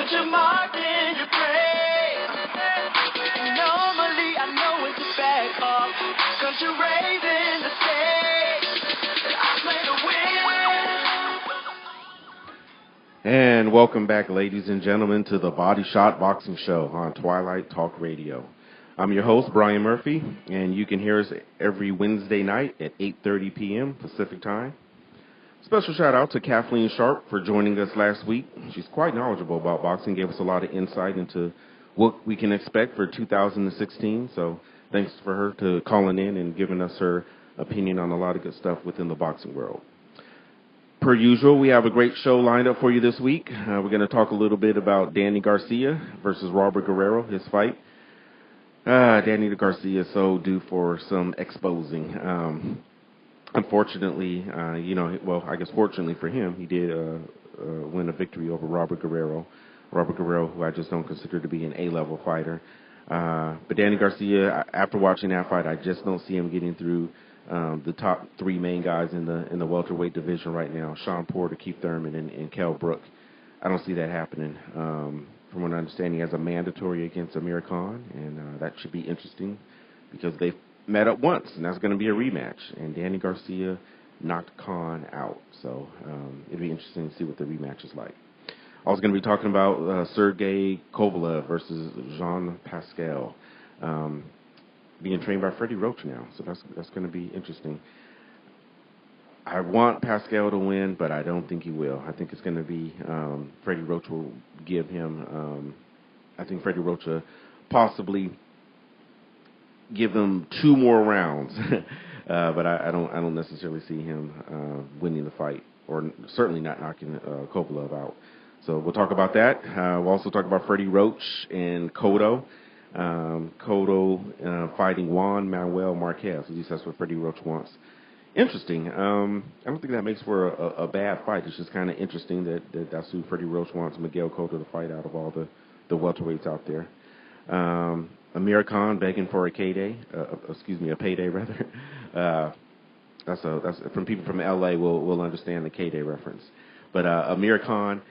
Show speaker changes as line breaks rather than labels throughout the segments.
put your mark in your brain. Normally I know when to back off, cause you're raising the stakes, and I play to win.
And welcome back, ladies and gentlemen, to the Body Shot Boxing Show on Twilight Talk Radio. I'm your host, Brian Murphy, and you can hear us every Wednesday night at 8:30 p.m. Pacific Time. Special shout out to Kathleen Sharp for joining us last week. She's quite knowledgeable about boxing, gave us a lot of insight into what we can expect for 2016. So thanks for her to calling in and giving us her opinion on a lot of good stuff within the boxing world. Per usual, we have a great show lined up for you this week. We're going to talk a little bit about Danny Garcia versus Robert Guerrero, his fight. Danny Garcia is so due for some exposing. Unfortunately, I guess fortunately for him, he did win a victory over Robert Guerrero. Robert Guerrero, who I just don't consider to be an A-level fighter. But Danny Garcia, after watching that fight, I just don't see him getting through the top three main guys in the welterweight division right now, Sean Porter, Keith Thurman, and Kell Brook. I don't see that happening. From what I understand, he has a mandatory against Amir Khan, and that should be interesting because they've met up once, and that's going to be a rematch. And Danny Garcia knocked Khan out, so it'll be interesting to see what the rematch is like. I was going to be talking about Sergey Kovalev versus Jean Pascal, being trained by Freddie Roach now, so that's going to be interesting. I want Pascal to win, but I don't think he will. I think it's going to be Freddie Roach will give him. I think Freddie Roach will possibly give him 2 more rounds, but I don't necessarily see him winning the fight, or certainly not knocking Kovalev out. So we'll talk about that. We'll also talk about Freddie Roach and Cotto. Cotto fighting Juan Manuel Marquez. At least that's what Freddie Roach wants. Interesting. I don't think that makes for a bad fight. It's just kind of interesting that's who Freddie Roach wants Miguel Cotto to fight out of all the welterweights out there. Amir Khan begging for a payday. That's from people from LA will understand the K-Day reference. But Amir Khan,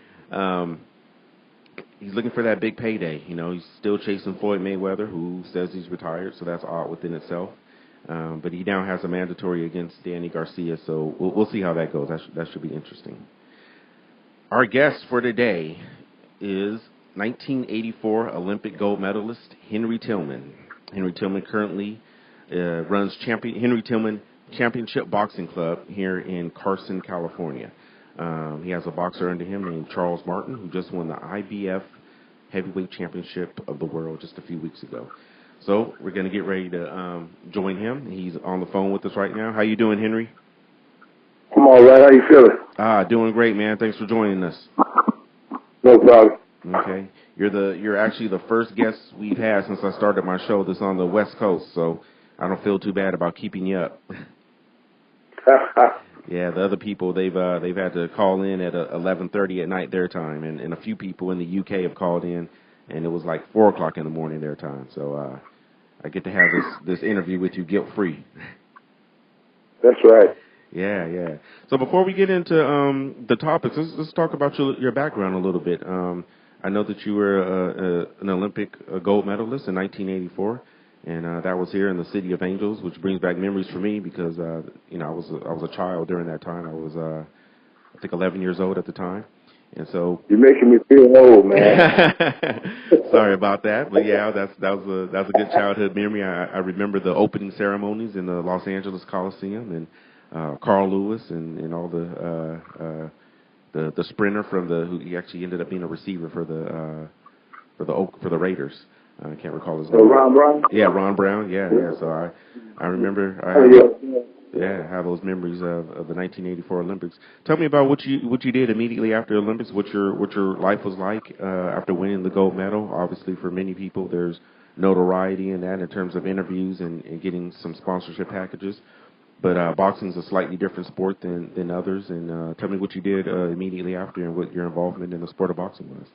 he's looking for that big payday. You know, he's still chasing Floyd Mayweather, who says he's retired, so that's odd within itself. But he now has a mandatory against Danny Garcia, so we'll see how that goes. That should be interesting. Our guest for today is 1984 Olympic gold medalist Henry Tillman. Henry Tillman currently runs Henry Tillman Championship Boxing Club here in Carson, California. He has a boxer under him named Charles Martin, who just won the IBF Heavyweight Championship of the world just a few weeks ago. So we're going to get ready to join him. He's on the phone with us right now. How you doing, Henry?
I'm all right. How you feeling?
Doing great, man. Thanks for joining us.
No problem.
Okay. You're actually the first guest we've had since I started my show that's on the West Coast, so I don't feel too bad about keeping you up. Yeah, the other people they've had to call in at 11:30 at night their time, and a few people in the UK have called in, and it was like 4 o'clock in the morning their time. So I get to have this interview with you guilt free.
That's right.
Yeah. So before we get into the topics, let's talk about your background a little bit. I know that you were an Olympic gold medalist in 1984. And that was here in the City of Angels, which brings back memories for me because, I was a child during that time. I was, I think, 11 years old at the time. And so
you're making me feel old, man.
Sorry about that, but yeah, that was a good childhood memory. I remember the opening ceremonies in the Los Angeles Coliseum and Carl Lewis and all the sprinter who he actually ended up being a receiver for the Raiders. I can't recall his name.
Ron Brown?
Yeah, Ron Brown. Yeah. So I remember. I have those memories of the 1984 Olympics. Tell me about what you did immediately after the Olympics. What your life was like after winning the gold medal. Obviously, for many people, there's notoriety in that in terms of interviews and getting some sponsorship packages. But boxing is a slightly different sport than others. And tell me what you did immediately after and what your involvement in the sport of boxing was.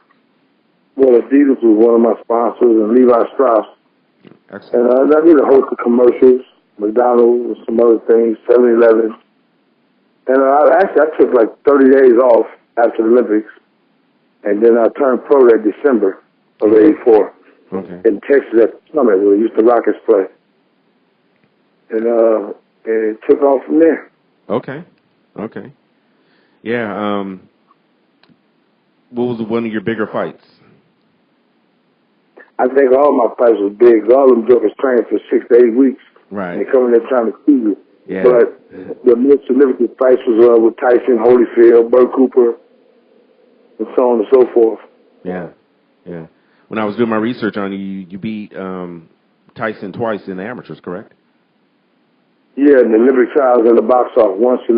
Well, Adidas was one of my sponsors, and Levi Strauss. Excellent. And I did a host of commercials, McDonald's, and some other things, 7-Eleven. And I took like 30 days off after the Olympics. And then I turned pro that December of '84 in Texas at the Summit, where we used to Rockets play. And it took off from there.
Okay. Yeah. What was one of your bigger fights?
I think all my fights was big. All them jokers trained for 6 to 8 weeks.
Right.
And coming there trying to see you.
Yeah.
But the most significant fights was with Tyson, Holyfield, Burt Cooper, and so on and so forth.
Yeah. When I was doing my research on you, you beat Tyson twice in the amateurs, correct?
Yeah, in the Olympic trials in the box off. Once in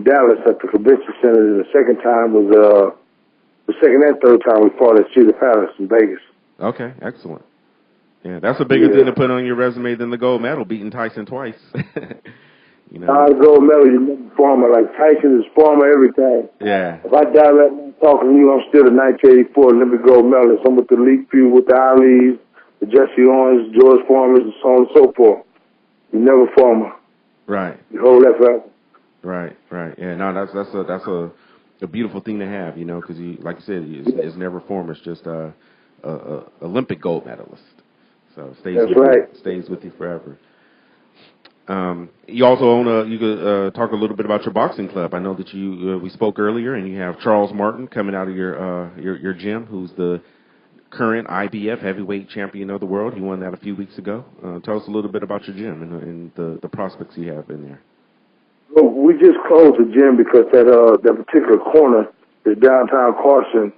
Dallas at the convention center, and the second time was the second and third time we fought at Cedar Palace in Vegas.
Okay, excellent. Yeah, that's a bigger thing to put on your resume than the gold medal, beating Tyson twice. You know,
gold medal, you never former. Like Tyson is former everything.
Yeah.
If I die right now talking to you, I'm still the 1984 Olympic gold medalist. I'm with the elite few, with the Ali's, the Jesse Owens, George Foreman, and so on and so forth. You never former.
Right.
You hold that forever.
Right. Yeah, no, that's a beautiful thing to have, you know, because you, like you said, it's never former. It's just a Olympic gold medalist. So it stays with you forever. You also own you could talk a little bit about your boxing club. I know that we spoke earlier, and you have Charles Martin coming out of your gym, who's the current IBF heavyweight champion of the world. You won that a few weeks ago. Tell us a little bit about your gym and the prospects you have in there.
Well, we just closed the gym because that particular corner is downtown Carson.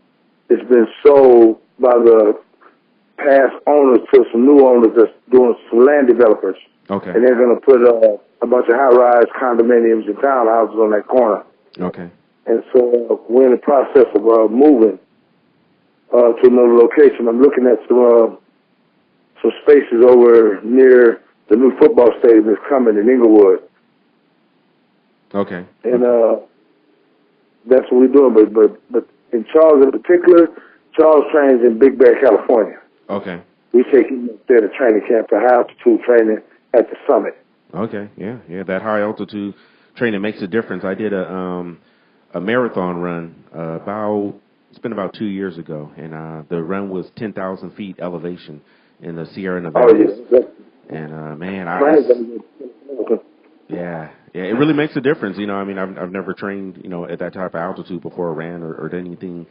It's been sold by the past owners to some new owners that's doing some land developers.
Okay.
And they're going to put a bunch of high-rise condominiums and townhouses on that corner.
Okay.
And so we're in the process of moving to another location. I'm looking at some spaces over near the new football stadium that's coming in Inglewood.
Okay.
And that's what we're doing. But in Charles in particular, Charles trains in Big Bear, California.
Okay.
We take him up there to training camp for high altitude training at the Summit.
Okay. Yeah. That high altitude training makes a difference. I did a marathon run it's been about 2 years ago, and the run was 10,000 feet elevation in the Sierra Nevadas.
Oh, yes.
And man, it really makes a difference. You know, I mean, I've never trained, you know, at that type of altitude before, ran or did anything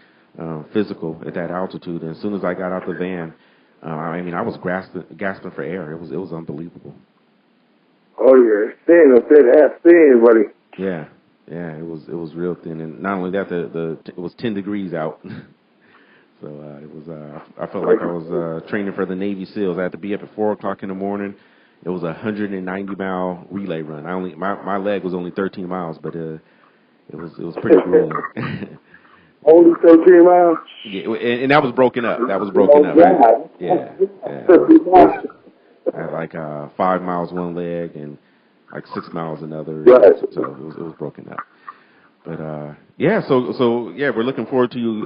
physical at that altitude. And as soon as I got out the van, I mean, I was gasping for air. It was unbelievable.
Oh yeah, thin, buddy.
Yeah, it was real thin, and not only that, it was 10 degrees out. So it was. I felt like I was training for the Navy SEALs. I had to be up at 4:00 in the morning. It was a 190-mile relay run. My leg was only 13 miles, but it was pretty grueling.
Only 13 miles?
Yeah, and that was broken up. Right? Yeah. I had like 5 miles one leg and like 6 miles another.
Right.
So it was broken up. But so we're looking forward to you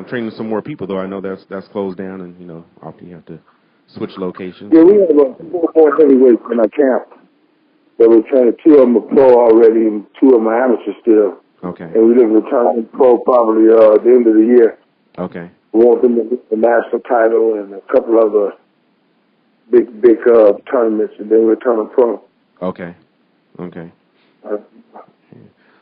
training some more people. Though I know that's closed down, and you know often you have to switch locations.
Yeah, we have 4 heavyweights in our camp. So we're training 2 of them are pro already, and 2 of them are amateurs still.
Okay.
And we look to turn pro probably at the end of the year.
Okay.
We want them to get the national title and a couple other big tournaments, and then we'll turn them pro.
Okay.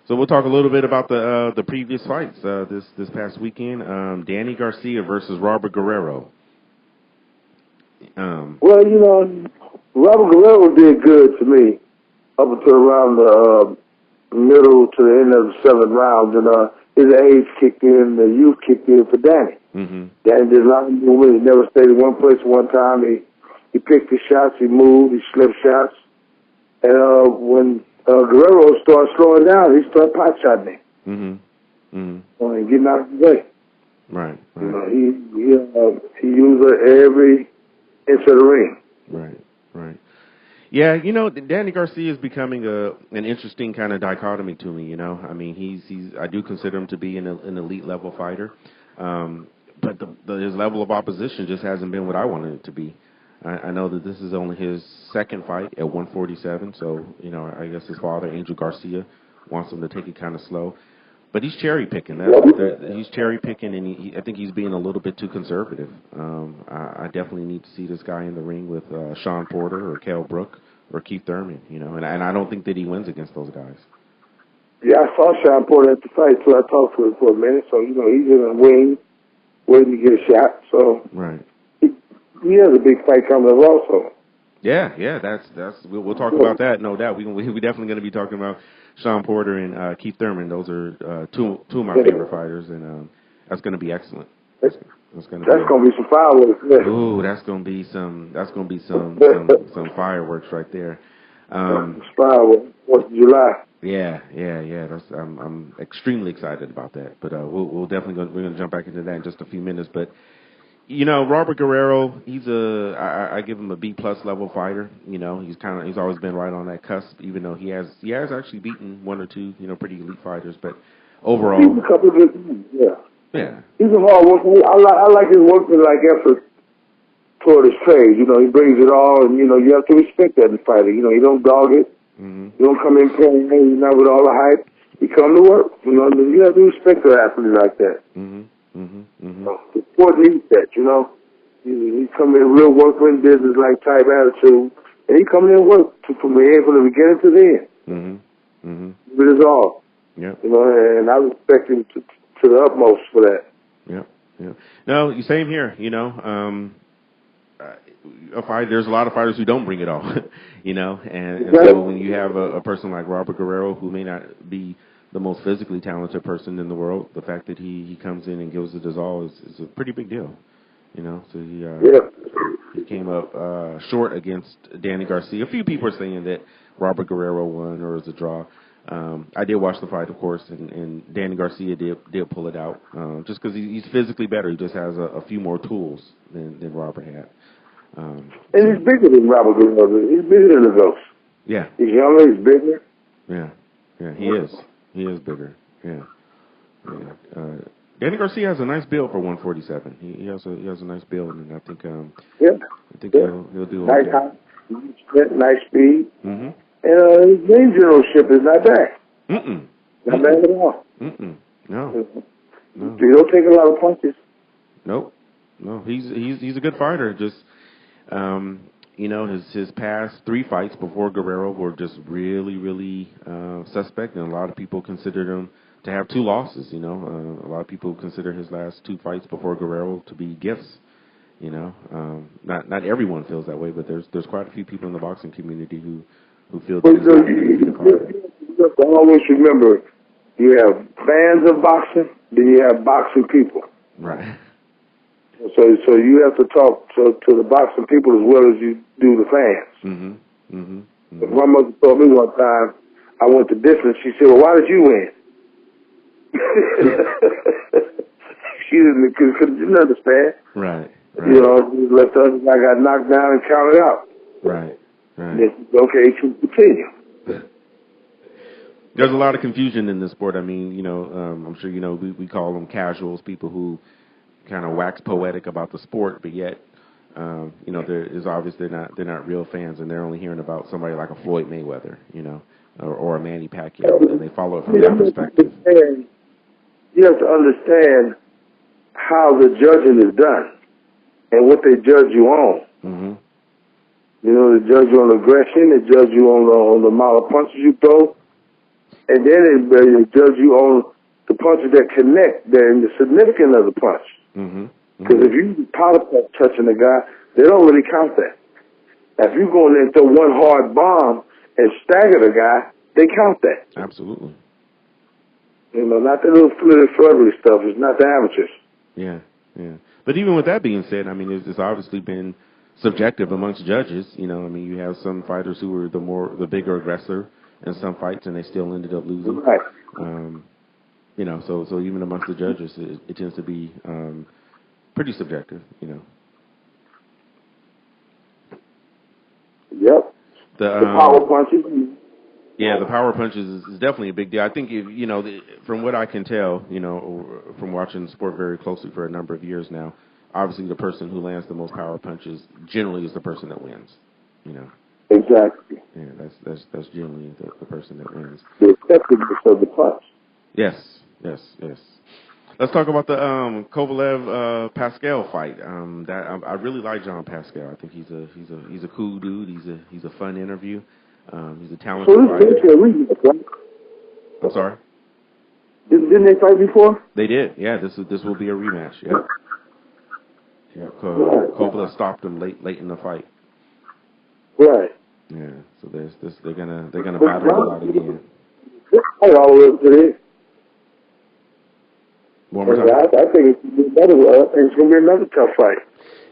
So we'll talk a little bit about the previous fights this past weekend. Danny Garcia versus Robert Guerrero.
Well, you know, Robert Guerrero did good to me up until around the middle to the end of the 7th round, and his age kicked in, the youth kicked in for Danny.
Mm-hmm.
Danny did a lot of movement. He never stayed in one place one time. He picked his shots, he moved, he slipped shots. And when Guerrero started slowing down, he started pot shotting him. And getting out of the way.
Right.
You know, he used every inch of the ring.
Right. Yeah, you know, Danny Garcia is becoming an interesting kind of dichotomy to me. You know, I mean, I do consider him to be an elite level fighter, but his level of opposition just hasn't been what I wanted it to be. I know that this is only his 2nd fight at 147, so you know, I guess his father, Angel Garcia, wants him to take it kind of slow. But he's cherry picking. He's cherry picking, and I think he's being a little bit too conservative. I definitely need to see this guy in the ring with Sean Porter or Kell Brook or Keith Thurman, and I don't think that he wins against those guys.
Yeah, I saw Sean Porter at the fight, so I talked to him for a minute. So, he's in the wing, waiting to get a shot. So,
right.
He has a big fight coming up also.
Yeah, we'll talk about that, no doubt. We definitely going to be talking about Sean Porter and Keith Thurman. Those are two of my favorite fighters, and that's going to be excellent. That's going to be some
fireworks. Yeah.
Ooh, that's going to be some fireworks right there.
Fireworks. 4th of July.
Yeah. I'm extremely excited about that. But we're going to jump back into that in just a few minutes. But Robert Guerrero, I give him a B+ level fighter. He's always been right on that cusp, even though he has actually beaten one or two pretty elite fighters. But overall,
he's a couple of good things.
Yeah.
He's a hard worker. I like his work-like effort toward his trade. He brings it all, and you have to respect that in a fighter. You don't dog it.
Mm-hmm.
You don't come in playing, not with all the hype. You come to work. You have to respect an athlete like that.
Mm-hmm. Mm-hmm.
The sport needs that. He come in real workman business like type attitude, and he come in and work from the beginning to the end.
Mm-hmm. Mm-hmm.
With his all.
Yeah.
And I respect him to the utmost for that.
Yeah. No, same here. There's a lot of fighters who don't bring it all, and so when you have a person like Robert Guerrero, who may not be the most physically talented person in the world, the fact that he comes in and gives it his all is a pretty big deal, So he came up short against Danny Garcia. A few people are saying that Robert Guerrero won or it was a draw. I did watch the fight, of course, and Danny Garcia did pull it out, just because he's physically better. He just has a few more tools than Robert had.
And he's bigger than Robert Guerrero. He's bigger than the Ghost.
Yeah.
He's younger. He's bigger.
Yeah. He is. He is bigger. Yeah. Danny Garcia has a nice build for 147. He has a nice build, and I think he'll do
nice
okay.
Height, nice speed.
Mm-hmm.
And his ring generalship is not bad.
Mm-mm.
Not bad at all.
Mm-mm. No.
He don't take a lot of punches.
Nope. No, he's a good fighter. Just his past 3 fights before Guerrero were just really, really suspect, and a lot of people considered him to have 2 losses. A lot of people consider his last 2 fights before Guerrero to be gifts. Not everyone feels that way, but there's quite a few people in the boxing community who feel that
you have to always remember, you have fans of boxing, then you have boxing people.
Right.
So you have to talk to the boxing people as well as you do the fans.
Mm-hmm. Mm-hmm. Mm-hmm.
My mother told me one time, I went to distance, she said, well, why did you win? She didn't understand.
Right.
Let the other guy got knocked down and counted out.
Right.
Okay, continue.
There's a lot of confusion in this sport. I mean, I'm sure we call them casuals, people who kind of wax poetic about the sport, but yet, there is obvious they're not real fans, and they're only hearing about somebody like a Floyd Mayweather, or a Manny Pacquiao, and they follow it from that perspective.
You have to understand how the judging is done and what they judge you on.
Mm-hmm.
They judge you on aggression, they judge you on the amount of punches you throw, and then they judge you on the punches that connect, and the significance of the punch. Because if you powder puff touching a guy, they don't really count that. Now, if you go in there and throw one hard bomb and stagger the guy, they count that.
Absolutely.
Not the little flirty stuff. It's not the amateurs.
Yeah. But even with that being said, I mean, it's obviously been subjective amongst judges. You have some fighters who were the bigger aggressor in some fights, and they still ended up losing.
Right.
So even amongst the judges, it tends to be pretty subjective.
Yep. The power punches.
Yeah, the power punches is definitely a big deal. I think from what I can tell, from watching the sport very closely for a number of years now, obviously the person who lands the most power punches generally is the person that wins.
Exactly.
Yeah, that's generally the person that wins.
The effectiveness of the punch.
Yes. Yes. Let's talk about the Kovalev Pascal fight. I really like John Pascal. I think he's a cool dude. He's a fun interview. He's a talented fighter. I'm sorry.
Didn't they fight before?
They did. Yeah. This will be a rematch. Yeah. Yeah. Kovalev stopped him late in the fight.
Right.
Yeah. So they're gonna battle it out again.
I always did.
One more time.
I think it's going to be another tough fight.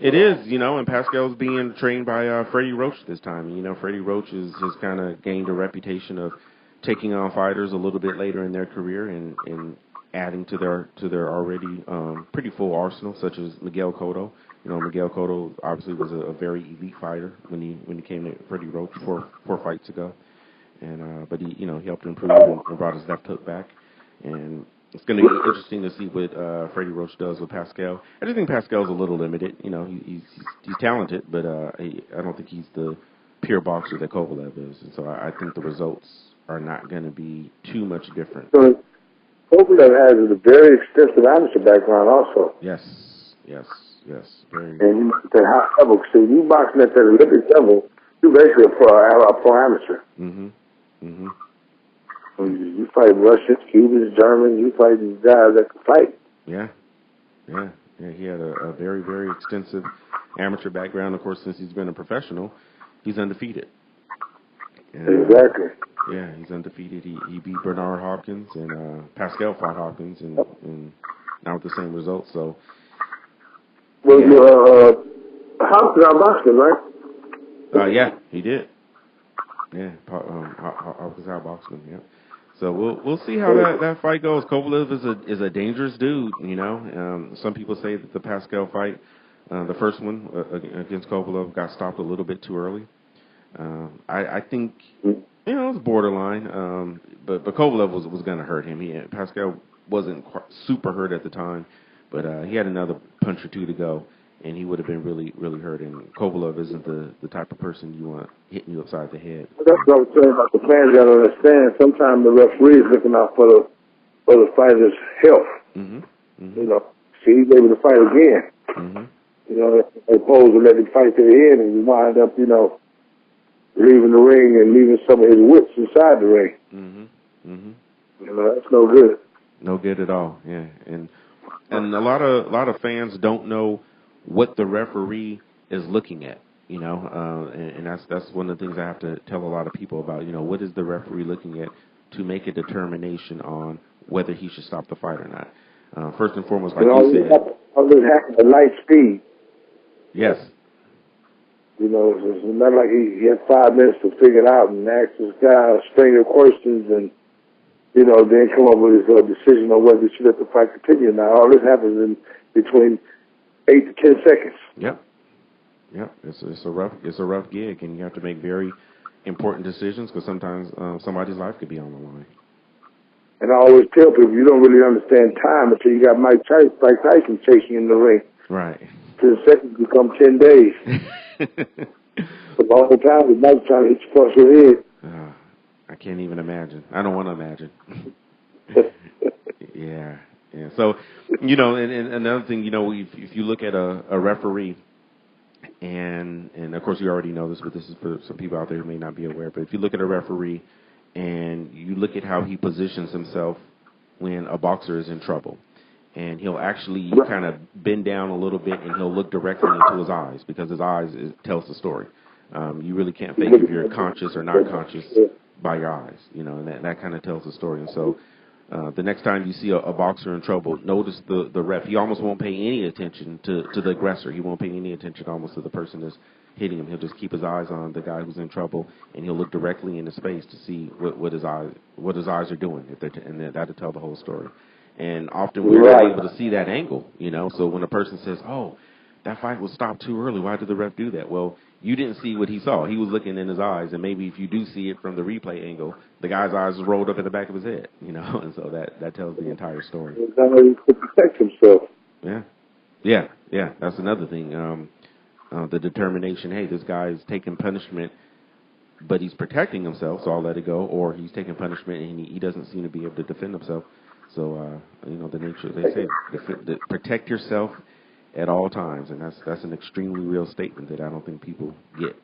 It is, and Pascal's being trained by Freddie Roach this time. Freddie Roach has kind of gained a reputation of taking on fighters a little bit later in their career and adding to their already pretty full arsenal, such as Miguel Cotto. Miguel Cotto obviously was a very elite fighter when he came to Freddie Roach four fights ago, and but he helped improve and brought his left hook back, and it's going to be interesting to see what Freddie Roach does with Pascal. I just think Pascal's a little limited. He's talented, but I don't think he's the pure boxer that Kovalev is. And so I think the results are not going to be too much different.
So Kovalev has a very extensive amateur background also.
Yes. Very.
And at the high level, so you boxing at the Olympic level, you're basically a pro amateur.
Mm-hmm.
You fight Russians, Cubans, Germans. You fight these guys that can fight.
Yeah. He had a very, very extensive amateur background. Of course, since he's been a professional, he's undefeated. And,
exactly.
Yeah, he's undefeated. He beat Bernard Hopkins, and Pascal fought Hopkins, and not with the same results. So.
Well, Hopkins outboxed him, right?
Yeah, he did. Yeah, Hopkins outboxed him. Yeah. So we'll see how that fight goes. Kovalev is a dangerous dude, Some people say that the Pascal fight, the first one against Kovalev, got stopped a little bit too early. I think it's borderline. But Kovalev was going to hurt him. Pascal wasn't quite super hurt at the time, but he had another punch or two to go, and he would have been really, really hurt. And Kovalev isn't the type of person you want hitting you upside the head.
That's what I was saying about the fans. Got to understand. Sometimes the referee is looking out for the fighter's health.
Mm-hmm.
See, he's able to fight again.
Mm-hmm.
Opposed to let him fight to the end, and he wind up, leaving the ring and leaving some of his wits inside the ring. That's no good.
No good at all. Yeah, and a lot of fans don't know what the referee is looking at. And that's one of the things I have to tell a lot of people about. What is the referee looking at to make a determination on whether he should stop the fight or not? First and foremost, like you said,
all this happened at light speed.
Yes.
It's not like he had 5 minutes to figure it out and ask this guy a string of questions and then come up with his decision on whether he should let the fight continue. Now all this happens in between 8 to 10 seconds.
Yep. It's a rough gig, and you have to make very important decisions because sometimes somebody's life could be on the line. And
I always tell people you don't really understand time until you got Mike Tyson chasing you in the ring.
Right.
10 seconds become 10 days. But all the time, Mike trying to hit you across your head.
I can't even imagine. I don't want to imagine. Yeah. So, and another thing, if you look at a referee, and of course you already know this, but this is for some people out there who may not be aware, but if you look at a referee and you look at how he positions himself when a boxer is in trouble, and he'll actually kind of bend down a little bit and he'll look directly into his eyes because his eyes tells the story. You really can't fake if you're conscious or not conscious by your eyes, and that kind of tells the story. And so the next time you see a boxer in trouble, notice the ref. He almost won't pay any attention to the aggressor. He won't pay any attention almost to the person that's hitting him. He'll just keep his eyes on the guy who's in trouble, and he'll look directly in his face to see what his eyes are doing, and that'll tell the whole story. And often we're not able to see that angle, So when a person says, "Oh, that fight was stopped too early. Why did the ref do that?" Well, you didn't see what he saw. He was looking in his eyes, and maybe if you do see it from the replay angle, the guy's eyes rolled up in the back of his head, and so that tells the entire story.
He could protect himself.
Yeah. That's another thing. The determination, hey, this guy's taking punishment, but he's protecting himself, so I'll let it go, or he's taking punishment and he doesn't seem to be able to defend himself, So, the nature, they say, protect yourself at all times, and that's an extremely real statement that I don't think people get.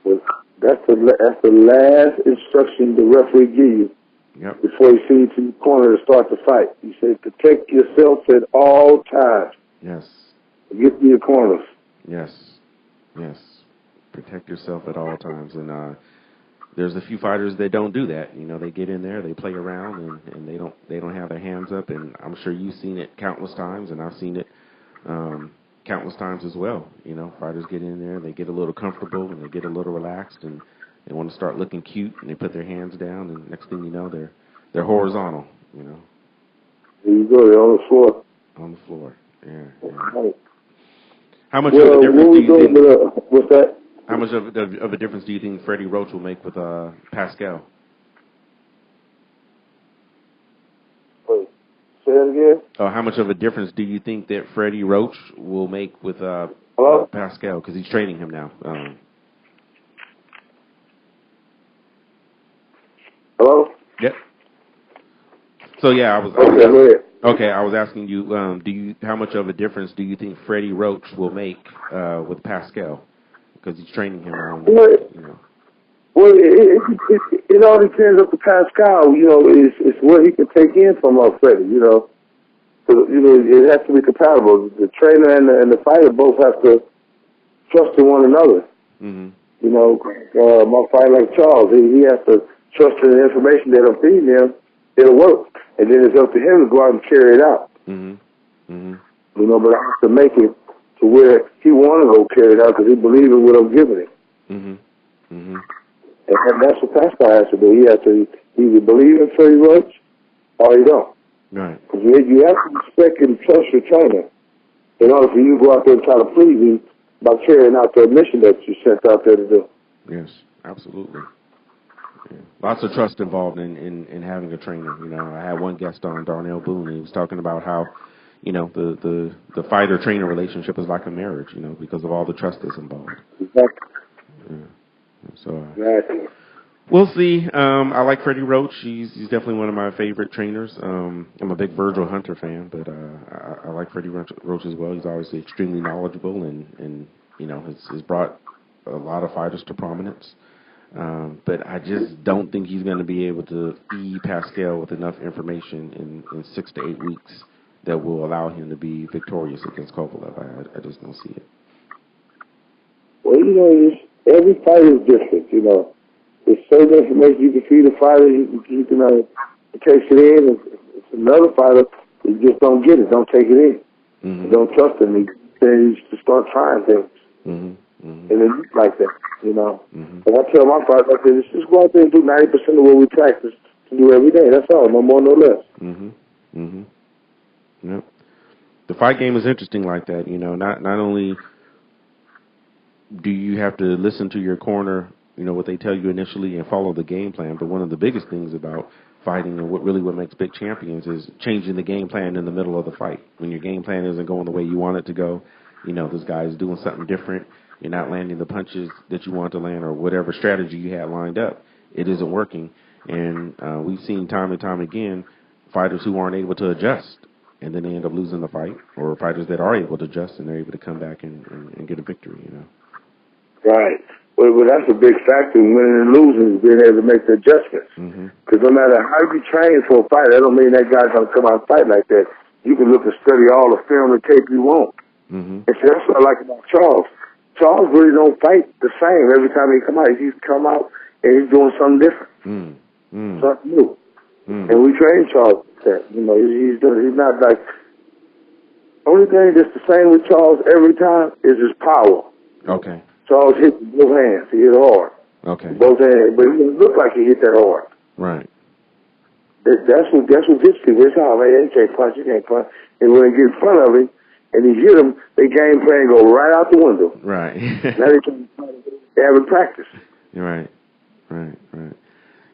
Well, that's the last instruction the referee gives you.
Yep.
Before you see you to the corner to start the fight. He said, protect yourself at all times.
Yes.
Get to your corners.
Yes. Yes. Protect yourself at all times. And there's a few fighters that don't do that. They get in there, they play around, and they don't have their hands up. And I'm sure you've seen it countless times, and I've seen it countless times as well. Fighters get in there, they get a little comfortable, and they get a little relaxed, and they want to start looking cute, and they put their hands down, and next thing you know, they're horizontal.
There you go. They're on the floor.
On the floor. Yeah.
Right.
How much of a difference do you think?
What's that?
How much of a difference do you think Freddie Roach will make with Pascal?
Wait, say that again.
How much of a difference do you think that Freddie Roach will make with Pascal? Because he's training him now.
Hello?
Yep. So yeah, I was asking you, how much of a difference do you think Freddie Roach will make with Pascal? Because he's training him now.
Well, it all depends on Pascal. It's what he can take in from Freddie. So, it has to be compatible. The trainer and the fighter both have to trust in one another. Mm-hmm. My fighter like Charles, he has to trust in the information that I'm feeding him. It'll work, and then it's up to him to go out and carry it out. Mm-hmm. Mm-hmm. But I have to make it to where he want to go carry it out because he believes in what I'm giving him. Mm-hmm. Mm-hmm. And that's what Pascal has to do. He has to either believe in Freddie Roach or he don't.
Right.
Because you have to respect and trust your trainer in order for you to go out there and try to please him by carrying out the mission that you sent out there to do.
Yes, absolutely. Yeah. Lots of trust involved in having a trainer. I had one guest on, Darnell Boone, and he was talking about how, the fighter-trainer relationship is like a marriage, because of all the trust that's involved.
Exactly.
Yeah. So,
exactly.
We'll see. I like Freddie Roach. He's definitely one of my favorite trainers. I'm a big Virgil Hunter fan, but I like Freddie Roach as well. He's obviously extremely knowledgeable and has brought a lot of fighters to prominence. But I just don't think he's going to be able to feed Pascal with enough information in 6 to 8 weeks that will allow him to be victorious against Kovalev. I just don't see it.
Well, every fight is different, There's certain information you can feed a fighter, you can take it in, and it's another fighter, you just don't get it, don't take it in. Mm-hmm. You don't trust him, you just start trying things. Mm-hmm. Mm-hmm. And it's like that, Mm-hmm. And I tell my fighters, I say, just go out there and do 90% of what we practice to do every day. That's all, no more, no less. Mm-hmm.
Mm-hmm. Yep. The fight game is interesting like that, not only do you have to listen to your corner, what they tell you initially and follow the game plan, but one of the biggest things about fighting and what makes big champions is changing the game plan in the middle of the fight. When your game plan isn't going the way you want it to go, this guy is doing something different, you're not landing the punches that you want to land or whatever strategy you had lined up, it isn't working. And we've seen time and time again fighters who aren't able to adjust, and then they end up losing the fight, or fighters that are able to adjust and they're able to come back and get a victory,
Right. Well, that's a big factor in winning and losing is being able to make the adjustments. Because no matter how you train for a fight, that don't mean that guy's going to come out and fight like that. You can look and study all the film and tape you want. And so that's what I like about Charles. Charles really don't fight the same every time he come out. He's come out and he's doing something different. Something new. And we train Charles that. He's not like... Only thing that's the same with Charles every time is his power.
Okay.
Charles hit with both hands. He hit hard.
Okay.
Both hands. But he didn't look like he hit that hard.
Right.
That's what gets people. It's how, man, he can't punch, And when they get in front of him and he hit him, their game plan go right out the window.
Right.
Now they haven't practiced.
Right.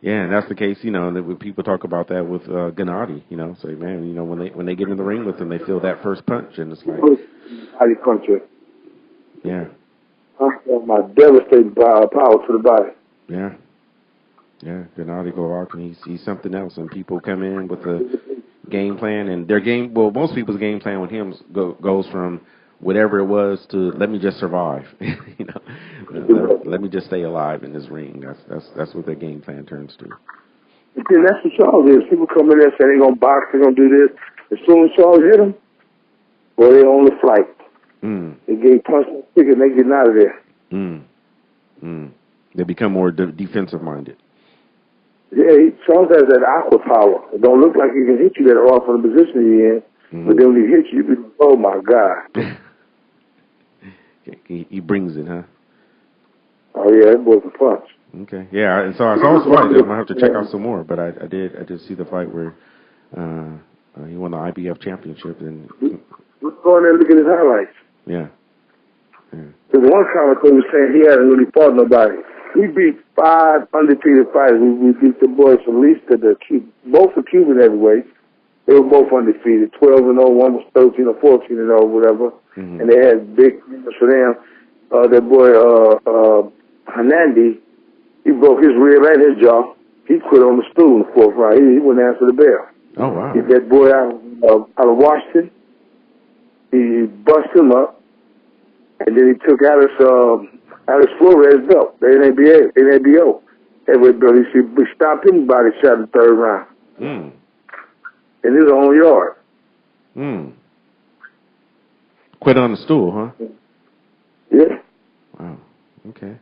Yeah, and that's the case, that when people talk about that with Gennady, say, man, when they get in the ring with him, they feel that first punch, and it's like...
Body puncher.
Yeah.
My devastating power to the body.
Yeah. Gennady Golovkin, he's something else, and people come in with game plan, and their game. Well, most people's game plan with him goes from whatever it was to let me just survive. Let me just stay alive in this ring. That's what their game plan turns to.
And that's what Charles is. People come in there and say they're gonna box, they're gonna do this. As soon as Charles hit them, well, they're on the flight. They get punched and kick and they getting out of there.
They become more defensive minded.
Yeah, Charles has that aqua power. It don't look like he can hit you that off from the position you're in, but then when he hits you, you be, oh my God.
He brings it, huh?
Oh yeah, that boy's a punch.
Okay, yeah, and so I saw his fight. I'm gonna have to check out some more, but I did see the fight where he won the IBF championship. And
let's go in there and look at his highlights.
Yeah.
Because one commentator was saying he hadn't really fought nobody. We beat 5 undefeated fighters. We beat the boys from Lista, both the Cuban heavyweights. They were both undefeated, 12-0. One was 13 or 14-0, whatever. And they had big numbers for them. That boy Hernandez, he broke his rib and his jaw. He quit on the stool in the 4th round. He wouldn't answer the bell.
Oh wow!
That boy out of Washington, he busted him up. And then he took Alex Flores' belt, the NABO heavyweight belt. He stopped him body shot in the 3rd round. In his own yard.
Quit on the stool, huh?
Yeah.
Wow. Okay.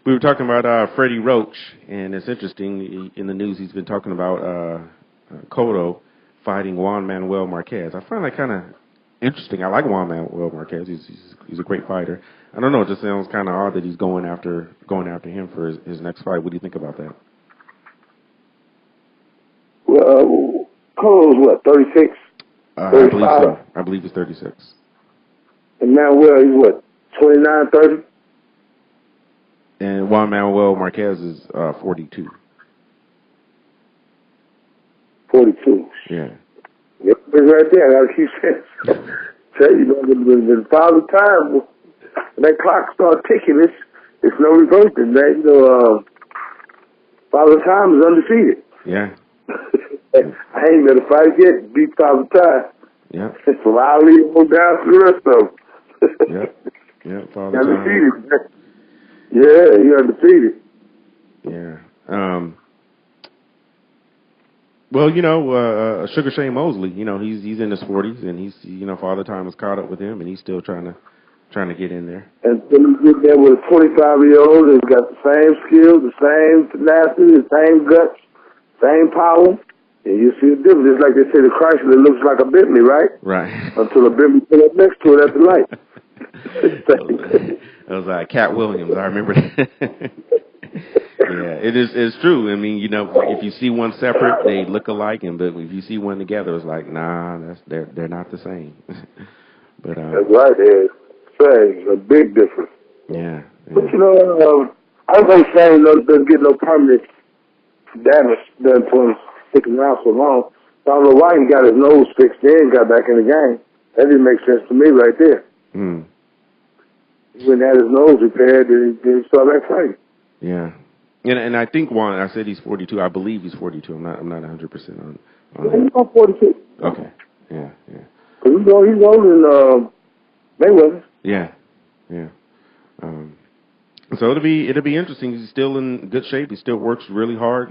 We were talking about Freddie Roach, and it's interesting. In the news, he's been talking about Cotto fighting Juan Manuel Marquez. I find that kind of interesting. I like Juan Manuel Marquez. He's a great fighter. I don't know. It just sounds kind of odd that he's going after him for his next fight. What do you think about that?
Well, Cotto's what, 36?
I believe so. I believe he's 36.
And Manuel, he's what, 29, 30?
And Juan Manuel Marquez is 42.
42.
Yeah.
Yep, it's right there. I gotta keep saying. Tell you, when Father Time, when that clock starts ticking, it's no reversing, man. Father Time is undefeated.
Yeah.
I ain't got to fight yet. Beat Father Time.
Yeah.
From Ali on down to the rest of them.
Yeah, Father
undefeated. Time. Yeah, you're undefeated.
Yeah. Well, Sugar Shane Mosley, he's in his 40s, and he's, Father Time has caught up with him, and he's still trying to get in there. And
then you get there with a 25-year-old that's got the same skills, the same tenacity, the same guts, same power, and you see the difference. It's like they say the Chrysler looks like a Bentley, right?
Right.
Until a Bentley put up next to it at the light.
That was Cat Williams. I remember that. Yeah, it's true. I mean, if you see one separate, they look alike, but if you see one together, it's like, nah, they're not the same. But
that's right. There's a big difference.
Yeah.
But I think Shane doesn't get no permanent damage done to him sticking around so long. So I don't know why he got his nose fixed and got back in the game. That didn't make sense to me right there. He went and had his nose repaired, then he started back fighting.
Yeah. And I think Juan, I said he's 42. I believe he's 42. I'm not 100% on
yeah, he's on 42.
Okay. Yeah.
Because he's older than Mayweather.
Yeah. So it'll be interesting. He's still in good shape. He still works really hard.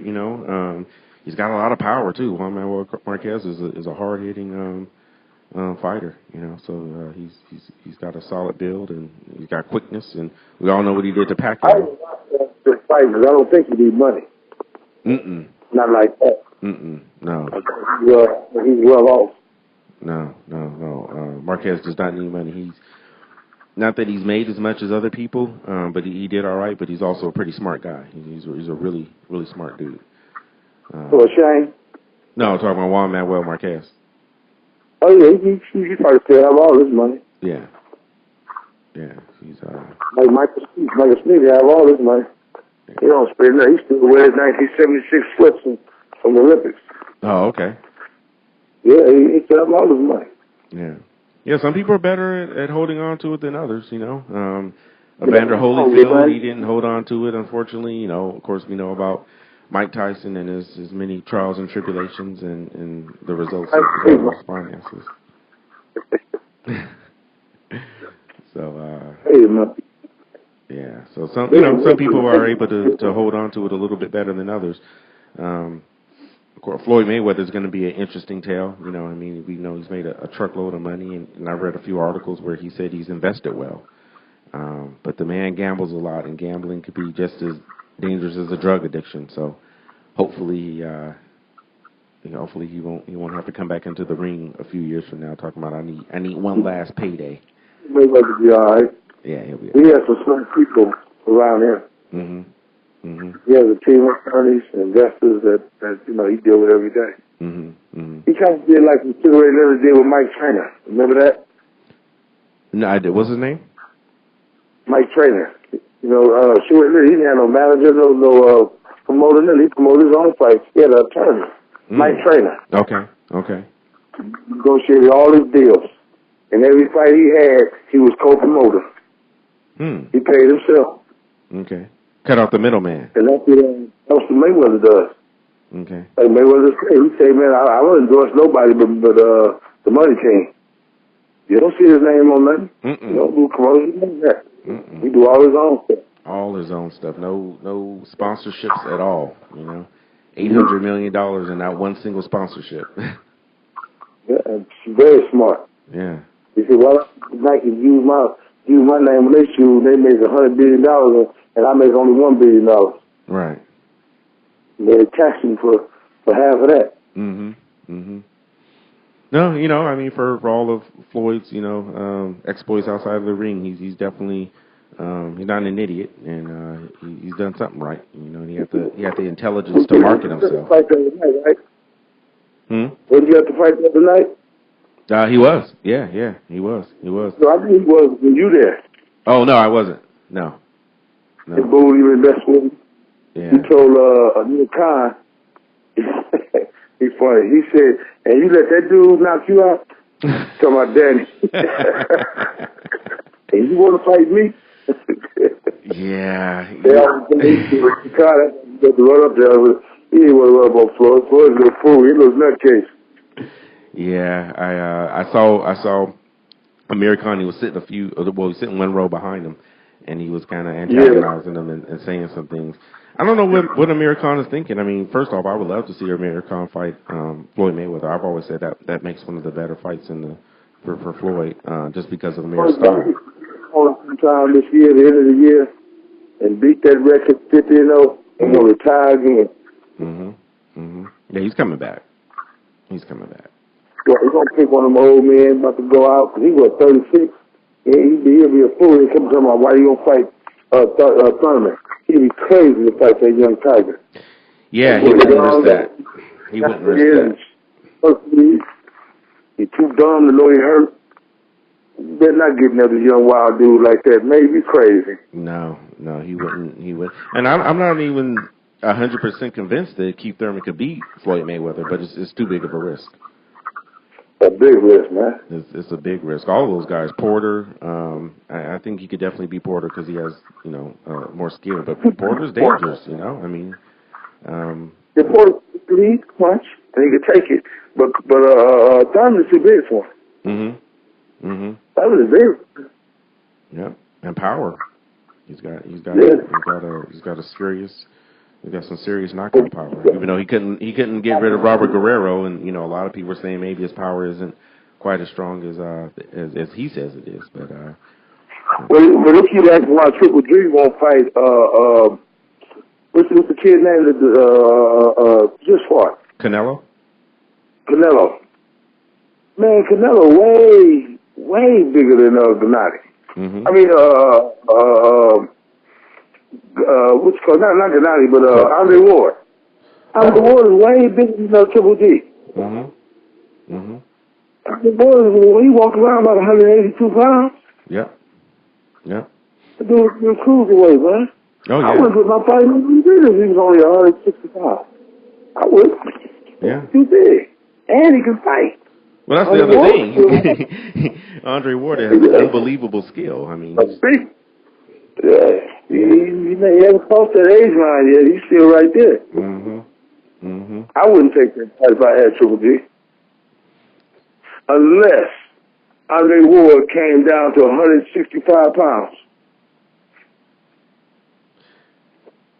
He's got a lot of power too. Juan Manuel Marquez is a hard hitting fighter. So he's got a solid build and he's got quickness, and we all know what he did to Pacquiao.
I don't think he need money. Not like that.
No.
He's well off.
No. Marquez does not need money. He's not that he's made as much as other people, but he did all right. But he's also a pretty smart guy. He's a really, really smart dude.
Shane?
No, I'm talking about Juan Manuel Marquez.
Oh yeah, he probably still have all his money.
Yeah. He's
like Michael Smith have all his money. He don't spend nothing. He still wears 1976 slips from the Olympics.
Oh, okay.
Yeah, he still have all his money.
Yeah. Some people are better at holding on to it than others. Evander Holyfield, he didn't hold on to it, unfortunately. Of course, we know about Mike Tyson and his many trials and tribulations and the results of his finances. So, yeah. So some people are able to hold on to it a little bit better than others. Of course, Floyd Mayweather is going to be an interesting tale. You know, I mean, we know he's made a truckload of money, and I've read a few articles where he said he's invested well. But the man gambles a lot, and gambling could be just as dangerous as a drug addiction. So, hopefully, hopefully he won't have to come back into the ring a few years from now talking about I need one last payday.
Mayweather be all right.
Yeah, he'll be.
He has some smart people around him.
Mm-hmm. Mm-hmm.
He has a team of attorneys and investors that he deal with every day.
Mm-hmm. Mm-hmm.
He kind of did like the Sugar Ray Leonard did with Mike Trainer. Remember that?
No, I did. What's his name?
Mike Trainer. Sugar Ray Leonard, he didn't have no manager, no promoter. He promoted his own fights. He had an attorney. Mike Trainer.
Okay.
Negotiated all his deals. And every fight he had, he was co-promoter. He paid himself.
Okay. Cut out the middleman.
And that's what Mayweather does.
Okay.
Like Mayweather said, he say, man, I don't endorse nobody but the money team. You don't see his name on nothing.
Mm-mm.
You don't do promotions like that.
Mm-mm.
He do all his own stuff.
All his own stuff. No sponsorships at all. $800 million and not one single sponsorship.
Yeah, and she's very smart.
Yeah.
He said, well, Nike use my name when they shoot, they make $100 billion, and I make only $1 billion.
Right.
And they tax him for half of that.
Mm-hmm. Mm-hmm. No, I mean, for all of Floyd's, exploits outside of the ring, he's definitely he's not an idiot, and he's done something right. And he had the intelligence to market himself.
Fight the other night, right?
Did
you have to fight the other night?
He was. Yeah, he was.
No, I think he was. Were you there?
Oh, no, I wasn't. No.
The bull even best with him.
Yeah.
He told Amir Khan, he's funny. He said, and you let that dude knock you out? Talking about Danny. And you want to fight me?
Yeah.
Khan had to run up there. He didn't want to run up on Floyd. Floyd's a little fool. He was nutcase.
Yeah, I saw Amir Khan. He was sitting he was sitting one row behind him, and he was kind of antagonizing him and saying some things. I don't know what Amir Khan is thinking. I mean, first off, I would love to see Amir Khan fight Floyd Mayweather. I've always said that makes one of the better fights for Floyd, just because of Amir's style.
Sometime this year, the end of the year, and beat that record 50-0, and he'll retire again.
Yeah, he's coming back.
Well, he's going to pick one of them old men about to go out. He was 36. Yeah, he'll be a fool. He'll come talking about why you going to fight Thurman. He'd be crazy to fight that young tiger.
Yeah, he wouldn't risk that. He wouldn't risk that. He's too dumb to know he hurt. You better not get another young wild dude like that. Maybe crazy. No, he wouldn't. And I'm not even 100% convinced that Keith Thurman could beat Floyd Mayweather, but it's too big of a risk.
A big risk, man.
It's a big risk. All of those guys, Porter, I think he could definitely beat Porter because he has, more skill. But Porter's dangerous, I mean.
The Porter can punch and he can take it, but Thurman is too big for him. Thurman is big.
Yeah, and power. He's got some serious knockout power. Even though he couldn't get rid of Robert Guerrero, and a lot of people are saying maybe his power isn't quite as strong as he says it is. But
but if you ask why Triple G won't fight, what's the kid name that just fought?
Canelo.
Man, Canelo way bigger than Gennady. I mean, what's called not Gennady, but Andre Ward. Andre Ward is way bigger than Triple G. Andre Ward, he walked around about 182 pounds.
Yeah.
The dude was cruiserweight, man.
Oh yeah.
I wouldn't put my fight in if he was only 165. I would.
Yeah.
Too big, and he can fight.
Well, that's the other thing. Andre Ward has unbelievable skill. I mean,
yeah, he hasn't crossed that age line yet. He's still right there. I wouldn't take that fight if I had Triple G. Unless Andre Ward came down to 165 pounds.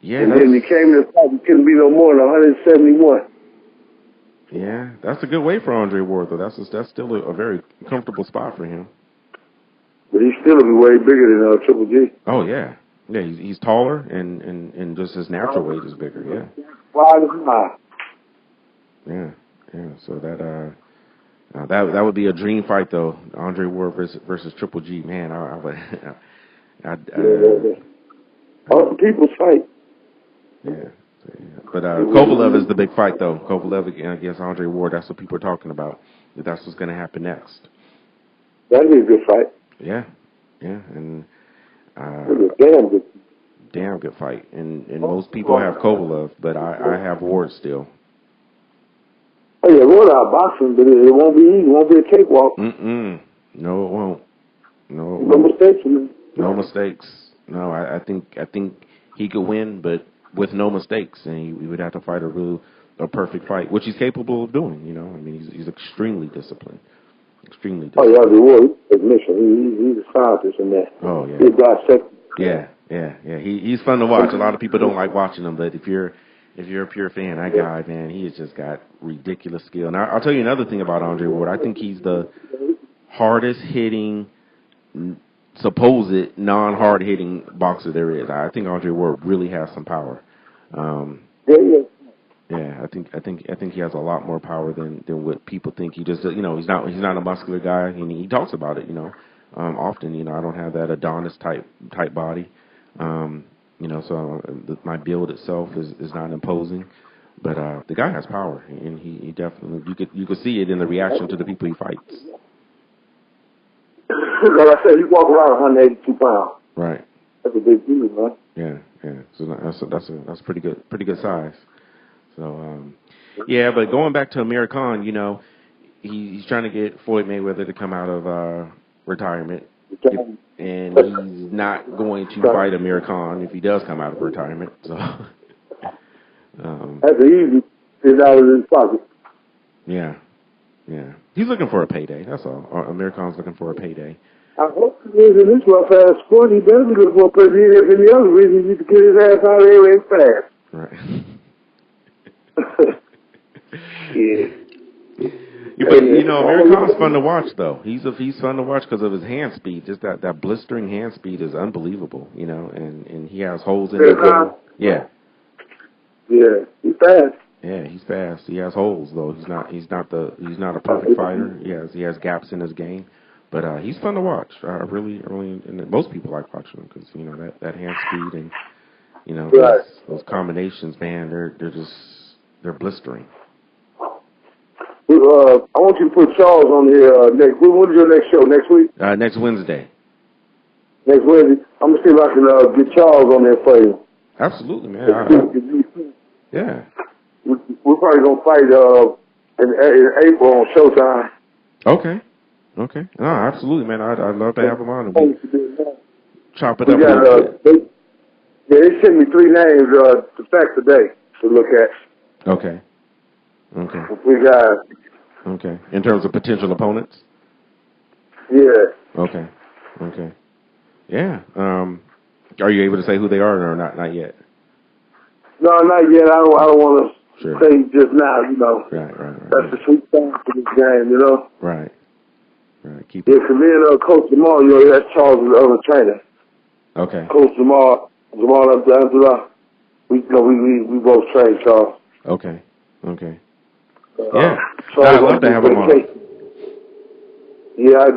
Yeah,
and then he came to the fight, he couldn't be no more than 171.
Yeah, that's a good weight for Andre Ward, though. That's still a very comfortable spot for him.
But he's still way bigger than Triple G.
Oh, yeah. Yeah, he's taller, and just his natural weight is bigger, yeah.
Wide as high.
Yeah. So that would be a dream fight, though. Andre Ward versus Triple G. Man, I would.
All the people's fight.
Yeah. But Kovalev is the big fight, though. Kovalev against Andre Ward. That's what people are talking about. That's what's going to happen next.
That'd be a good fight.
Yeah, and damn good fight. And most people have Kovalev, but I have Ward still.
Oh yeah, Ward out boxing, but it won't be easy. It won't be a cakewalk.
No, it won't. No
mistakes.
No mistakes. No, I think he could win, but with no mistakes, and he would have to fight a perfect fight, which he's capable of doing. You know, I mean, he's extremely disciplined. Extremely disciplined.
Oh yeah, the Ward admission. He's a scientist in that.
Oh yeah.
He's dissect.
Yeah. He's fun to watch. A lot of people don't like watching him, but if you're a pure fan, that guy, man, he has just got ridiculous skill. Now, I'll tell you another thing about Andre Ward. I think he's the hardest hitting, supposed non-hard hitting boxer there is. I think Andre Ward really has some power. Yeah, I think he has a lot more power than what people think. He just, he's not a muscular guy, and he talks about it, often. I don't have that Adonis type body. So my build itself is not imposing, but the guy has power, and he definitely you could see it in the reaction to the people he fights.
Like I said, he walk around 182 pounds.
Right.
That's a big deal, man.
Yeah. So that's pretty good size. So but going back to Amir Khan, he's trying to get Floyd Mayweather to come out of retirement. And he's not going to fight Amir Khan if he does come out of retirement. So
that's easy. $10 in his pocket.
Yeah. He's looking for a payday. That's all. Amir Khan's looking for a payday.
I hope he is in this rough ass sport. He better be looking for a payday. If any other reason, he can get his ass out of there and fast.
Right.
Yeah.
But Amir Khan's fun to watch, though. He's fun to watch because of his hand speed. Just that blistering hand speed is unbelievable, and he has holes in his game. Yeah, he's fast. Yeah, he's fast. He has holes, though. He's not a perfect fighter. He has gaps in his game, but he's fun to watch. I really, and most people like watching him because that hand speed and those combinations, man, they're blistering.
I want you to put Charles on here next. When is your next show? Next week?
Next Wednesday.
Next Wednesday. I'm gonna see if I can get Charles on there for you.
Absolutely, man. Yeah.
We're probably gonna fight in April on Showtime.
Okay. No, absolutely, man. I'd love to have him on. Chop it up.
They sent me 3 names to fax today to look at.
Okay.
We got.
Okay. In terms of potential opponents?
Yeah.
Okay. Yeah. Are you able to say who they are or not yet?
No, not yet. I don't want to say just now,
Right.
That's the sweet thing for this game,
Right. Keep
it. For me and Coach Jamal, that's Charles, the other trainer.
Okay.
Coach Jamal Abdullah. We both train Charles.
Okay. Yeah. I'd love to have him on.
Yeah, I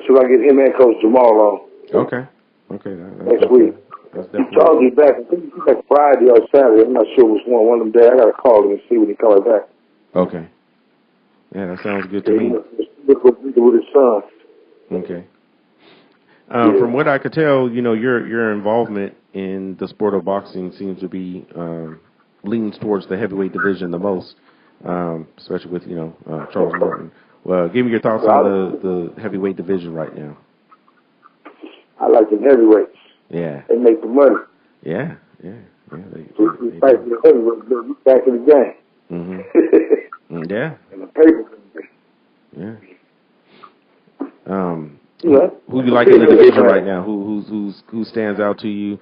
should get him and Coach Jamal on.
Okay.
Next week. Charles is back. I think he's back Friday or Saturday. I'm not sure which one. One of them days. I got to call him and see when he's coming back.
Okay. Yeah, that sounds good to me.
With his son.
Okay. From what I could tell, your involvement in the sport of boxing seems to be leans towards the heavyweight division the most, especially with Charles Martin. Well, give me your thoughts on the heavyweight division right now.
I like the heavyweights.
Yeah.
They make the money.
Yeah.
We fight for the heavyweights back in the game.
Mm-hmm. Yeah.
And the paper.
Yeah. Who you like in the division right now? Who stands out to you?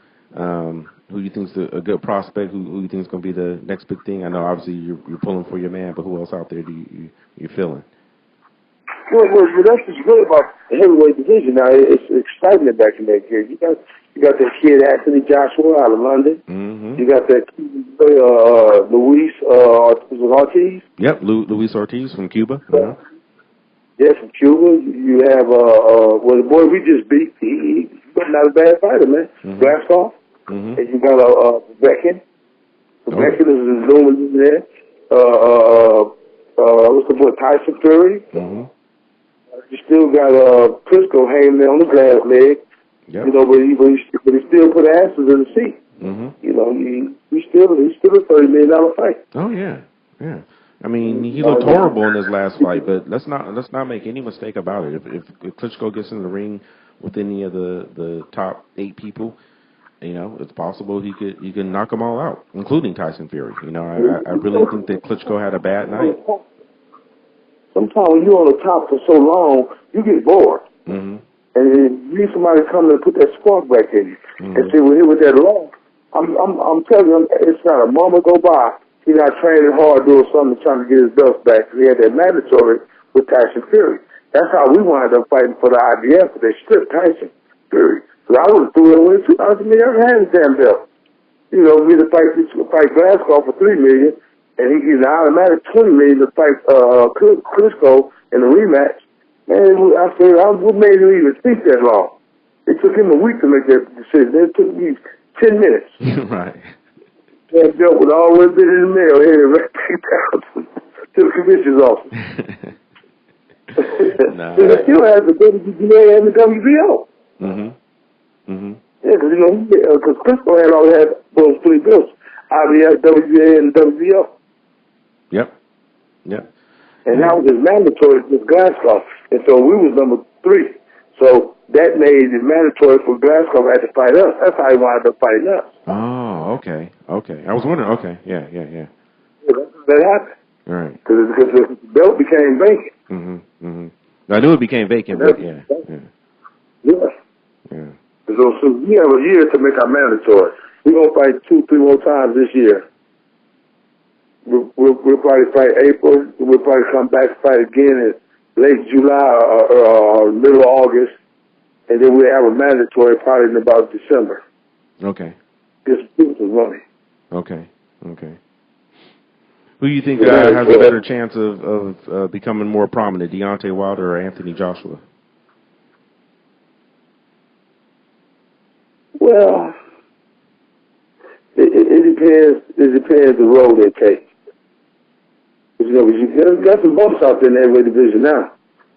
Who you think's a good prospect? Who you think's going to be the next big thing? I know obviously you're pulling for your man, but who else out there do you feeling?
Well, that's what's good about the heavyweight division now. It's exciting back in that kid. You got that kid Anthony Joshua out of London.
Mm-hmm.
You got that Luis Ortiz.
Yep, Luis Ortiz from Cuba.
Uh-huh. Yeah, from Cuba. You have the boy we just beat. He's not a bad fighter, man.
Mm-hmm.
Blaskoff.
Mm-hmm.
And you got Becken. Becken is zooming in there. What's the boy Tyson Fury?
Mm-hmm.
You still got Crisco hanging there on the glass leg.
Yep.
You know, but he still put asses in the seat.
Mm-hmm.
You know, he's still a $30 million fight.
Oh yeah, yeah. I mean, he looked horrible in his last fight, but let's not make any mistake about it. If Klitschko gets in the ring with any of the top 8 people, you know, it's possible he can knock them all out, including Tyson Fury. You know, I really think that Klitschko had a bad night.
Sometimes when you're on the top for so long, you get bored.
Mm-hmm.
And you need somebody to come and put that spark back in you.
Mm-hmm.
And say, we're here with that long. I'm telling you, it's not a moment go by. He's not training hard doing something trying to get his belt back. He had that mandatory with Tyson Fury. That's how we wound up fighting for the IBF, but they stripped Tyson Fury. So I would have threw it away too. I said, man, I had his damn belt. You know, we to fight Glasgow for $3 million. And he gets an automatic $20 million to fight Klitschko in a rematch. Man, I said, what made him even think that long? It took him a week to make that decision. It took me 10 minutes.
Right.
That belt would always been in the mail here, right down to the commissioner's office.
Nah.
They still have the WBA and the WBO.
Mm-hmm. Mm-hmm.
Yeah, because Klitschko had all had those 3 belts: IBF, WBA, and WBO.
Yep. Yep.
And that was his mandatory with Glasgow. And so we was number 3. So that made it mandatory for Glasgow had to fight us. That's how he wound up fighting us.
Oh, okay. Okay. I was wondering. Okay. Yeah.
That happened.
All right.
Because the belt became vacant.
Mm-hmm. Mm-hmm. I knew it became vacant, but yeah.
So we have a year to make our mandatory. We're going to fight 2-3 more times this year. We'll probably fight April. We'll probably come back and fight again in late July or middle of August. And then we'll have a mandatory probably in about December.
Okay.
Just some money.
Okay. Who do you think has a better chance of becoming more prominent, Deontay Wilder or Anthony Joshua?
Well, it depends. It depends the road they take. You know, you got some bumps out there in the heavyweight division now.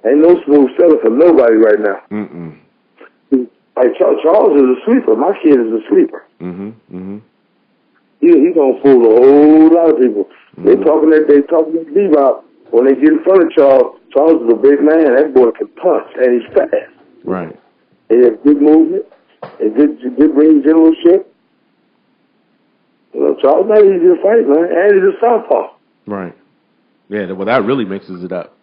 Ain't no smooth sailing for nobody right now.
Mm-mm.
Like Charles is a sleeper. My kid is a sleeper.
Mm-hmm. Mm-hmm.
He gonna fool a whole lot of people. Mm-hmm. They talking that Bebop. When they get in front of Charles, Charles is a big man. That boy can punch and he's fast.
Right.
He has good movement and good ring generalship. You know, Charles not easy to fight, man, and he's a southpaw.
Right. Yeah. Well, that really mixes it up.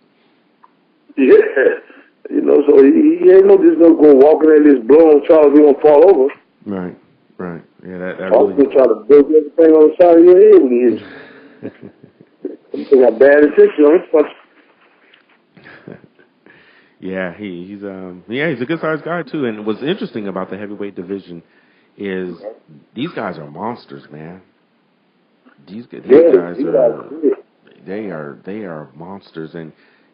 Yeah. You know, so he ain't just no go walking at this blowing Charles, he gonna fall over.
Right. Yeah, that
Charles
really.
gonna try to break everything on the side of your head when he hits you. He got bad attention on his punch.
Yeah, he's a good sized guy too. And what's interesting about the heavyweight division is these guys are monsters, man. These guys are monsters. And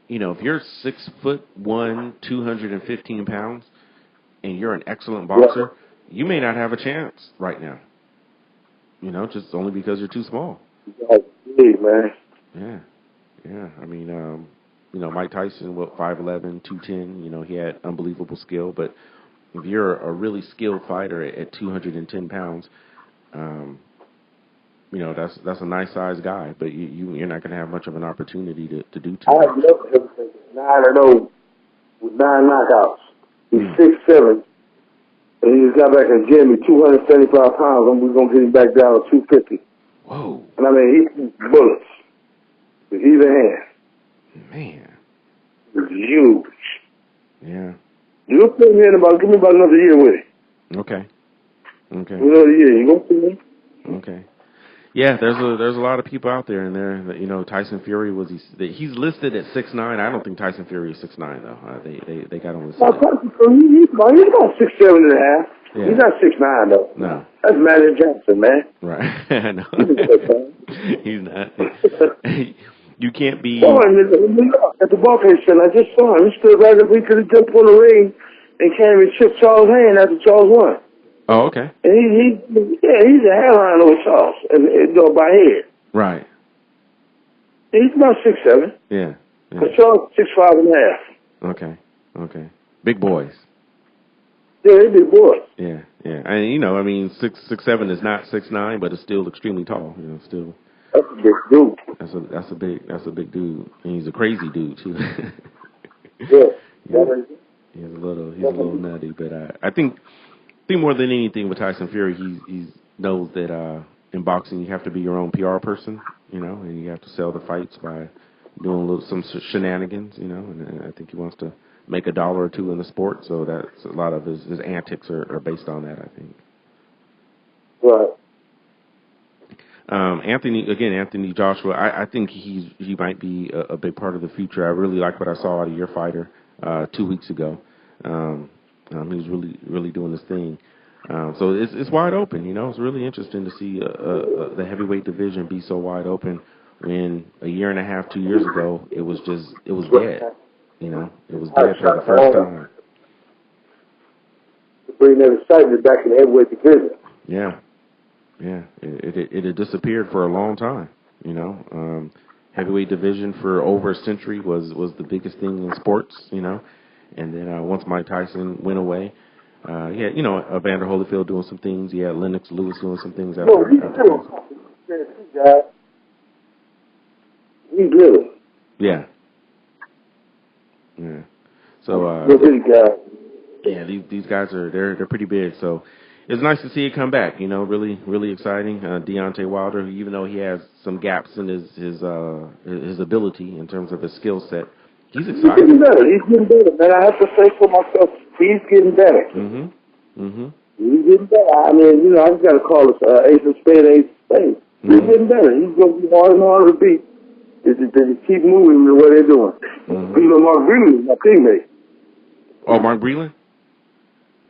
you know, if you're 6'1", 215 pounds, and you're an excellent boxer, you may not have a chance right now. You know, just only because you're too small.
Big, man.
Yeah. I mean, you know, Mike Tyson, 5'11", 210. You know, he had unbelievable skill. But if you're a really skilled fighter at 210 pounds, you know, that's a nice sized guy. But you're not going to have much of an opportunity to do too much.
I have looked at him 9-0 with 9 knockouts. He's 6'7", and he just got back and gave me 275 pounds, and we're going to get him back down to 250.
Whoa.
And I mean, he bullets. with either hand.
Man.
It's huge.
Yeah.
You gonna put me in give me about another year with it.
Okay. Okay.
Another year. You gonna put me?
Okay. Yeah, there's a lot of people out there in there that, you know, Tyson Fury he's listed at 6'9". I don't think Tyson Fury is 6'9" though. They got him listed.
Tyson Fury, he's about 6'7" and a half.
Yeah.
He's not 6'9" though.
No.
That's Magic Johnson, man.
Right. I know. He's not. You can't be.
Saw him in New York at the Barclays Center. I just saw him. He stood right up. He could have jumped on the ring and came and shook Charles' hand after Charles won.
Oh, okay.
And he's a hairline over Charles, and by head.
Right.
He's about 6'7".
Yeah.
But Charles 6'5" and a half.
Okay. Big boys.
Yeah, they're big boys.
Yeah. And you know, I mean, 6'7" is not 6'9", but it's still extremely tall. You know, still.
That's a big dude.
That's a big dude, and he's a crazy dude too.
Yeah.
He's a little nutty, but I think more than anything with Tyson Fury, he knows that in boxing you have to be your own PR person, you know, and you have to sell the fights by doing some shenanigans, you know, and I think he wants to make $1 or $2 in the sport, so that's a lot of his antics are based on that, I think.
Right.
Anthony Joshua, I think he might be a big part of the future. I really like what I saw out of your fighter 2 weeks ago. He's really doing his thing. So it's wide open, you know. It's really interesting to see the heavyweight division be so wide open when a year and a half, 2 years ago, it was dead. You know, it was dead for the first time.
To bring that excitement back in the heavyweight division.
Yeah. It had disappeared for a long time, you know. Heavyweight division for over a century was the biggest thing in sports, you know. And then once Mike Tyson went away, he had, you know, Evander Holyfield doing some things. He had Lennox Lewis doing some things after.
He's little.
Yeah. So yeah, these guys they're pretty big. So it's nice to see it come back. You know, really exciting. Deontay Wilder, even though he has some gaps in his ability in terms of his skill set, he's exciting.
He's getting better, man. I have to say for myself, he's getting better. He's getting better. I mean, you know, I just got to call it ace of spades. He's getting better. He's going to be harder and harder to beat. They keep moving the way they're doing. You know, Mark Breland is my teammate.
Oh, Mark Breland?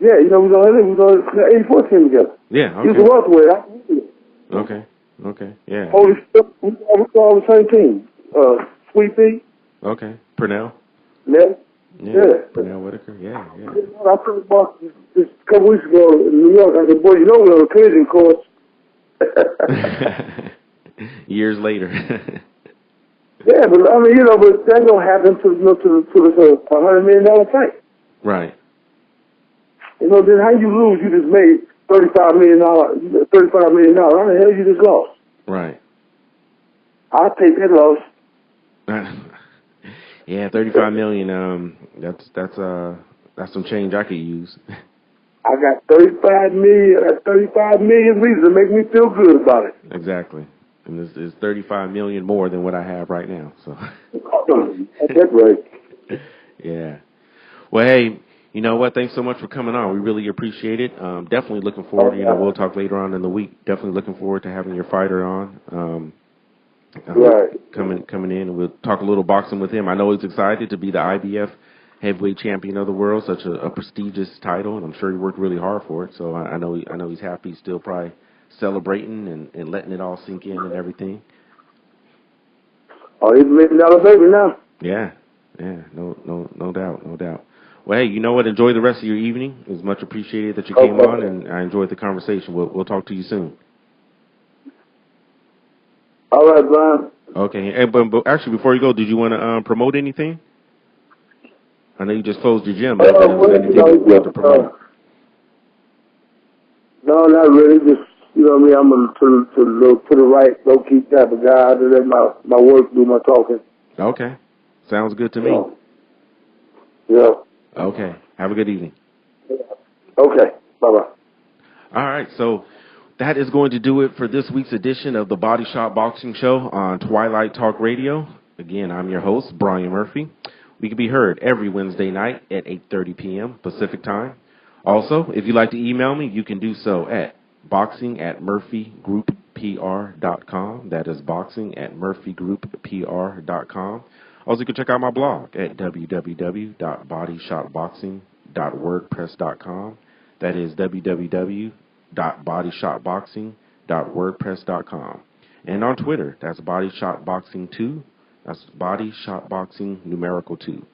Yeah, you know, we was on the 84 team together.
Yeah, okay.
He was a welterweight.
Okay, yeah.
Holy stuff, we all the same team. Sweet Pea.
Okay, Purnell.
Yeah.
Purnell Whitaker, yeah.
I told Mark just a couple weeks ago in New York, I said, boy, you know we're on a collision course.
Years later.
Yeah, but I mean, you know, but that don't happen to the $100 million fight.
Right.
You know, then how you lose? You just made $35 million. How the hell you just lost?
Right.
I'll take that loss.
Yeah, $35 million. That's some change I could use.
I got $35 million reasons to make me feel good about it.
Exactly. And this is $35 million more than what I have right now. So.
That's right.
Yeah. Well, hey, you know what? Thanks so much for coming on. We really appreciate it. Definitely looking forward. You know, we'll talk later on in the week. Definitely looking forward to having your fighter on.
Right.
Coming in, and we'll talk a little boxing with him. I know he's excited to be the IBF heavyweight champion of the world, such a prestigious title, and I'm sure he worked really hard for it. So I know he's happy. He's still probably celebrating and letting it all sink in and everything.
Oh, he's $1 million baby now.
Yeah, no doubt. Well, hey, you know what? Enjoy the rest of your evening. It was much appreciated that you came on, and I enjoyed the conversation. We'll talk to you soon.
All right, Brian.
Okay, hey, but actually, before you go, did you want to promote anything? I know you just closed your gym, but is there anything you want to promote?
No, not really. Just, you know what I mean? I'm to the right, low-key type of guy. To let my work do my talking.
Okay. Sounds good to me.
Yeah.
Okay. Have a good evening.
Okay. Bye-bye.
All right. So that is going to do it for this week's edition of the Body Shot Boxing Show on Twilight Talk Radio. Again, I'm your host, Brian Murphy. We can be heard every Wednesday night at 8:30 p.m. Pacific Time. Also, if you'd like to email me, you can do so at boxing@murphygrouppr.com. That is boxing@murphygrouppr.com. Also, you can check out my blog at www.bodyshotboxing.wordpress.com. That is www.bodyshotboxing.wordpress.com. And on Twitter, that's bodyshotboxing2. That's bodyshotboxing numerical 2.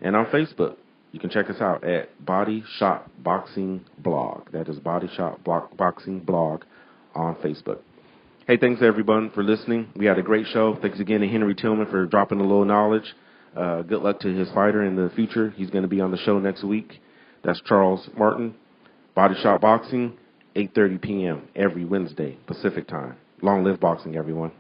And on Facebook, you can check us out at Body Shot Boxing Blog. That is Body Shot Boxing Blog on Facebook. Hey, thanks everyone for listening. We had a great show. Thanks again to Henry Tillman for dropping a little knowledge. Good luck to his fighter in the future. He's going to be on the show next week. That's Charles Martin. Body Shot Boxing, 8:30 p.m. every Wednesday, Pacific Time. Long live boxing, everyone.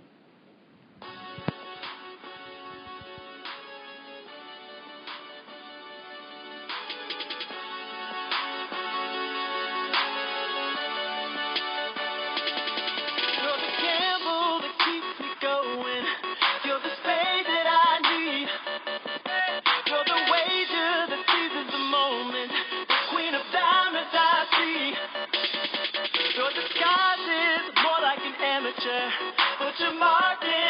But you're marked in